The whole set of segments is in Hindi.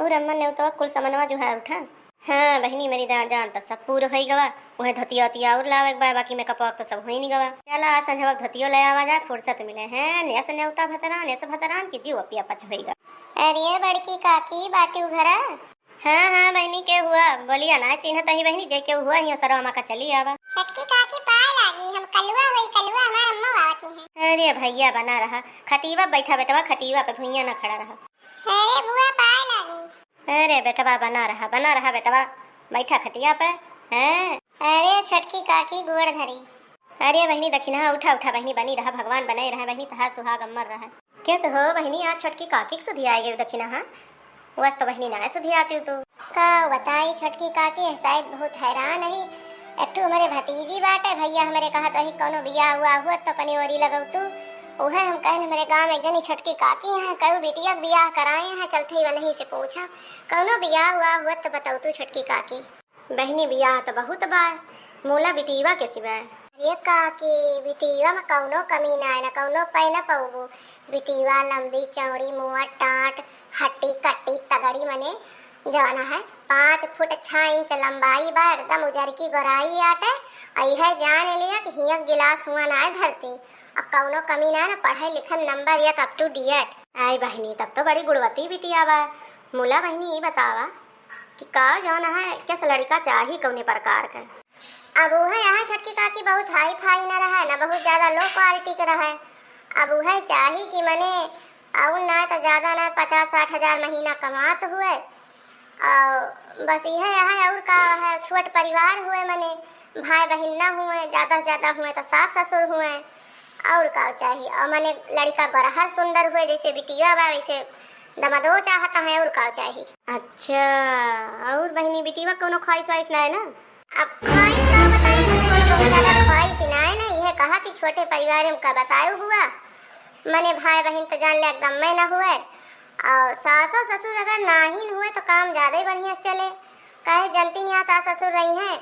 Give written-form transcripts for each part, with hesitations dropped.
और अम्मा ने तो कुल समनवा जो है उठा। हाँ बहनी मेरी जान तो सब पूरा हो गवा। वह धोतिया वतिया और लावे बा, बाकी में कपड़ा तो सब हो ही नहीं गवा। चला आज संझवा धोतियो ले आवा जा, फुर्सत मिले हैं नेस नेवता भतरान की जीव पिया पच होइगा। अरे बड़की काकी बाटी घरा। हाँ बहनी के हुआ बोलिया ना चिन्हत ही बहनी जे के हुआ हिया सरवा मां का चली आवा। छटकी काकी पाए लागी हम कलुआ हमार अम्मा आवती हैं। अरे भैया बना रहा खटीवा बैठा बेटवा खटीवा पे भुइया ना खड़ा रहा। अरे बुआ पाए लागी। अरे बेटवा बना रहा बेटवा बैठा खटिया पे हैं। अरे छटकी काकी गोड़ धरी। अरे बहनी दखिना उठा बहनी बनी रहा भगवान बनाए रहा बहनी तहा सुहाग अमर रहा। कैसे हो बहनी आज छोटकी काकी के सुधी आई गई दखिना। हाँ वस तो बहनी ना सुधी आती तू का बताई छटकी काकी शायद बहुत हैरान है। एक तो हमारे भतीजी बाटे भैया हमारे कहा तो ही कोनो बियाह हुआ तो पनी ओरी लगौ तू उहे हम कहने मेरे गांव में एक जनी छटकी काकी हैं कऊ बिटिया बियाह कराए हैं चलते ही नहीं से पूछा कोनो बियाह हुआ तो बताओ तू छटकी काकी। बहनी बियाह तो बहुत बाय मूला बिटीवा के सिवाय। अरे काकी बिटीवा में कौनो कमी ना है ना कौनो पै न पऊबो। बिटीवा लंबी चौड़ी मुआ टाट हट्टी कट्टी तगड़ी मने जवाना है 5 फुट 6 इंच लंबाई बा एकदम उजर की गोराई आटे आई है जान लिया कि हिया गिलास हुआ ना है धरती अब कौनो कमी ना है ना पढ़े लिखे नंबर 1 अप टू डेट। आई बहनी तब तो बड़ी गुणवती बिटिया बा। मूला बहनी ये बतावा कि का जवाना है किस लड़का चाहिए कौने प्रकार का। अब वो है यहाँ छटकी काकी बहुत हाई फाई न रहा ना बहुत ज्यादा लो क्वालिटी का रहा। अब वो है चाहिए कि मने और ना तो ज्यादा ना 50-60 हजार महीना कमात हुए और बस यह है और का है छोट परिवार हुए मने भाई बहन न हुए ज्यादा से ज्यादा हुए तो सास ससुर हुए और का चाहिए और मने लड़का बड़ा सुंदर हुए जैसे बिटिया बा वैसे दमदो चाहता है और का चाहिए। अच्छा और बहनी बिटिया कोनो ख्वाहिश वाइश ना है ना। अब ख्वाहिश का बताइए बहुत ज्यादा ख्वाहिश ना है ना यह कहा कि छोटे परिवार में का बतायो हुआ मने भाई बहन तो जान ले एकदम में न हुए और सासो ससुर अगर ना ही हुए तो काम ज्यादा ही बढ़िया चले कहे जनती नहीं सास ससुर रही हैं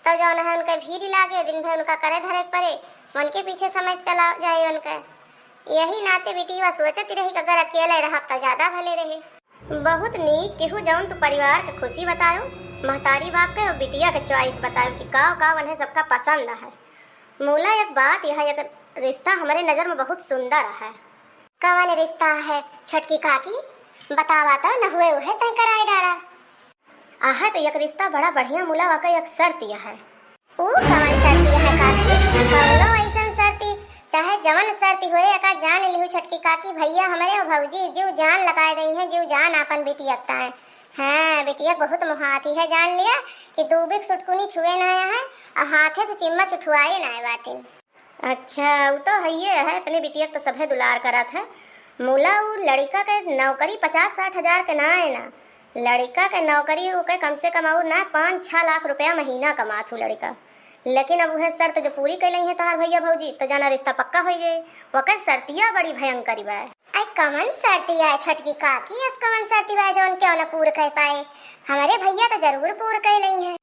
तो जो है उनके भीड़ लागे दिन भर उनका करे धरे पड़े उनके पीछे समय चला जाए उनके यही नाते बिटिया सोचती रही अगर अकेले रहा तो ज्यादा भले रहे। बहुत नीक केहू जौन तो परिवार के खुशी बतायो महतारी बाप के और बिटिया के चॉइस बतायो कि का उन्हें सबका पसंद है। मूला एक बात यह एक रिश्ता हमारे नजर में बहुत सुंदर है। कौन रिश्ता है छटकी काकी बतावा तो न हुए उहे तय कराए डाला। आहा तो एक रिश्ता बड़ा बढ़िया मूला वाकई एक शर्त यह है। ओ कौन शर्त है काकी कौनो ऐसा शर्त चाहे जवन शर्त होए का जान लिहु छटकी काकी भैया हमारे और भौजी जीव जान लगाए दई है जीव जान अपन बिटियकता है। हाँ बिटिया बहुत मुहाती है जान लिया कि दूबिक सुटकुनी छुए ना है और हाथे से चिम्मच उठवाए ना है बाटिन। अच्छा वो तो है अपने बिटिया तो सभे दुलार करत है। मूला वो लड़का के नौकरी 50-60 हजार के ना है ना लड़का के नौकरी के कम से कम और ना 5-6 लाख रुपया महीना कमात हूँ लड़का। लेकिन अब वह शर्त जो पूरी कर ली है तोहार भैया भौजी तो जाना रिश्ता पक्का हो गए वकर शर्तिया बड़ी भयंकरी बा। आई कमन शर्तिया है छटकी काकी इस कमन शर्ती बा जो क्यों न पूरा कर पाए हमारे भैया तो जरूर पूरा कर ली है।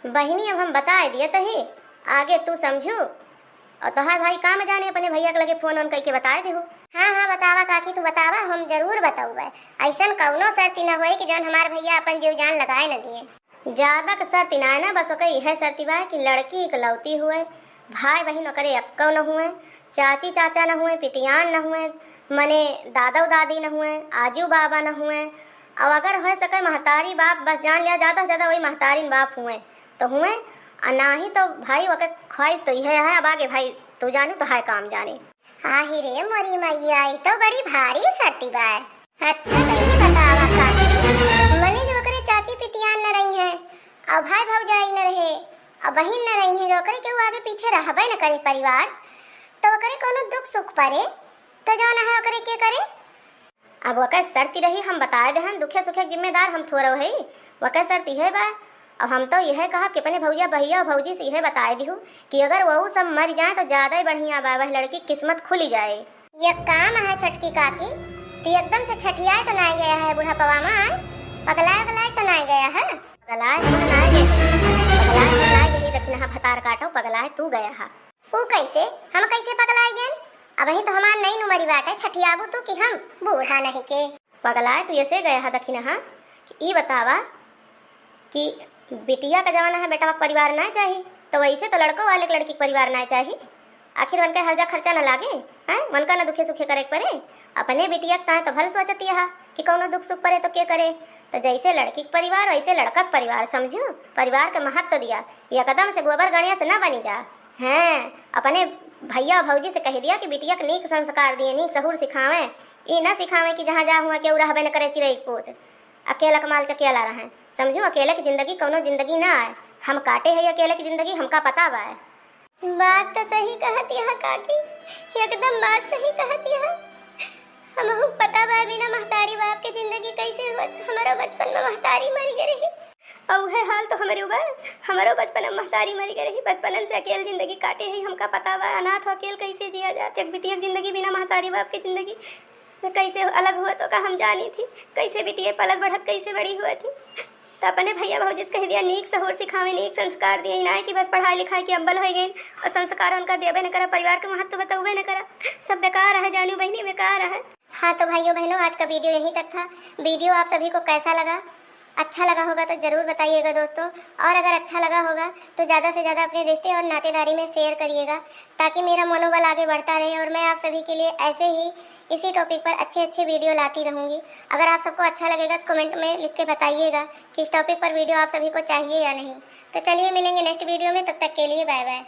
बहनी अब हम बता दिए तो ही आगे तू समझू और तोहार भाई काम जाने अपने भैया के लगे फोन करके बताए दे। हाँ बतावा काकी तू बतावा हम जरूर बताऊबे ऐसा कौनो शर्ती न होए कि जौन हमार भैया अपन जीव जान लगाए न दिए। ज्यादा का शर्ती ना है ना बस ओके यह शर्ती बा कि लड़की इकलौती हुए भाई बहन ओकरे अक्का न हुए चाची चाचा न हुए पितियान न हुए मने दादा दादी न हुए आजू बाबा न हुए और अगर हो सके महतारी बाप बस जान लिया ज़्यादा से ज़्यादा वही महतारीन बाप हुए तो हुए और ना ही तो भाई ओके ख्वाहिश तो यह है अब आगे भाई तू जाने तो है काम जाने। आही रे मोरी मैया आई तो बड़ी भारी शर्ती बा। अच्छा तो ये बतावा काकी मने जो करे चाची पितियान न रही है और भाई भौजाई न रहे और बहन न रही है जो करे के आगे पीछे रहबे न करे परिवार तो करे कोनो दुख सुख पड़े तो जो न है करे के करे। अब वह शर्ती रही हम बताए दे हम दुखे सुखे जिम्मेदार हम थोड़ा है वह शर्त यह बा। अब हम तो यह कहा कि अपने भैया और भौजी से यह बताए दी कि अगर वह सब मर जाए तो ज्यादा ही बढ़िया बा वह लड़की किस्मत खुली जाए। ये काम है छटकी काकी तो एकदम से छठियाए तो ना गया है बूढ़ा पवामान पगलाए तो ना गया है पगलाए रखना भतार काटो पगलाए तू गया है। वो कैसे हम कैसे पगलाए गए अब ही तो हमार नहीं नुमरी बात है छठियाबू तू कि हम बूढ़ा नहीं के पगलाए तू ऐसे गया है दखिना कि ई बतावा कि बिटिया का जमाना है, बेटा का परिवार ना चाहिए, तो वैसे तो लड़कों वाले के लड़की के परिवार ना चाहिए। आखिर उनका हर्जा खर्चा न लागे हैं, उनका न दुखे सुखे करे पड़े। अपने बिटिया का तो भल सोचती है कि कौनो दुख सुख पड़े तो के करे। तो जैसे लड़की के परिवार वैसे लड़का के परिवार समझो, परिवार के महत्व दिया। एकदम से गोबर गणिया से न बनी जा हैं। अपने भैया भौजी से कह दिया कि बिटिया के नीक संस्कार दिए, नीक सहूर सिखावे। ये न सिखावे कि जहाँ जा हुआ केहू रहबे न करे चिड़ै कूद, अकेला कमाल चकेला रहे। समझो अकेले की जिंदगी कौनो जिंदगी ना आए। हम काटे है अकेले की जिंदगी, हमका पता बा है। बात तो सही कहती है काकी, एकदम बात सही कहती है। हमहू पता बा बिना महतारी बाप के जिंदगी कैसे होत। हमारा बचपन में महतारी मरी गई रही, और है हाल तो हमारे उबा हमारो बचपन में महतारी मरी गई रही। बचपन से अकेले जिंदगी काटे है, हमका पता बा। अनाथ अकेले कैसे जिया जाते, एक बिटिया जिंदगी बिना महतारी बाप की जिंदगी से कैसे अलग हुआ तो का हम जानी थी। कैसे बिटिया पलक बढ़त कैसे बड़ी हुआ थी। तो अपने भैया भौजी से कह दिया नीक सहूर सिखावे, नीक संस्कार दिए। ना है कि बस पढ़ाई लिखाई की अब्बल हो गई और संस्कार उनका देवे न करा, परिवार के महत्व बतावे न करा। सब बेकार है जानू बहनी, बेकार है। हाँ तो भाइयों बहनों, आज का वीडियो यहीं तक था। वीडियो आप सभी को कैसा लगा? अच्छा लगा होगा तो ज़रूर बताइएगा दोस्तों। और अगर अच्छा लगा होगा तो ज़्यादा से ज़्यादा अपने रिश्ते और नातेदारी में शेयर करिएगा, ताकि मेरा मनोबल आगे बढ़ता रहे और मैं आप सभी के लिए ऐसे ही इसी टॉपिक पर अच्छे अच्छे वीडियो लाती रहूँगी। अगर आप सबको अच्छा लगेगा तो कमेंट में लिख के बताइएगा कि इस टॉपिक पर वीडियो आप सभी को चाहिए या नहीं। तो चलिए मिलेंगे नेक्स्ट वीडियो में, तब तक के लिए बाय बाय।